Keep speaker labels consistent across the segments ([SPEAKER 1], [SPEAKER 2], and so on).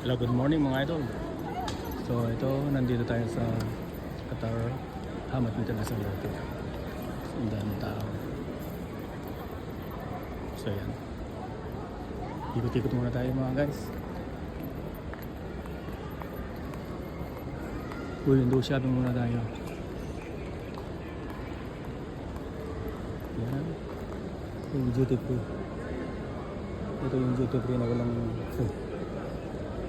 [SPEAKER 1] Hello, good morning mga idol. So ito, nandito tayo sa Qatar Hamad International Airport. Ang daming tao. So yan. Ikot-ikot muna tayo mga guys. Window shopping muna tayo. Yan. Yung duty free. Ito yung duty free na walang free.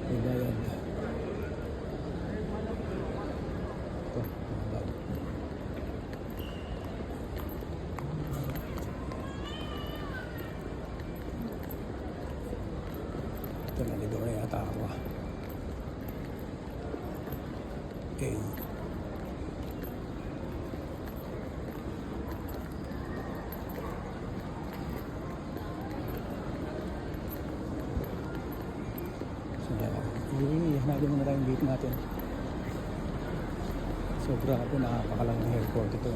[SPEAKER 1] Ayan. Ito. Ito, naligaw na yata ako. Okay. Hanapin muna tayong gate natin. So grabe, napakalang ng airport ito.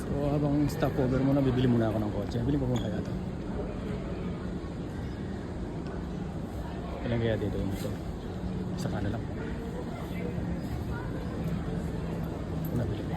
[SPEAKER 1] So habang stopover muna, bibili muna ako ng kotse. Bili ko muna kaya ito. Ilan kaya dito yung ito? Isa ka na lang. Ito nabili ko.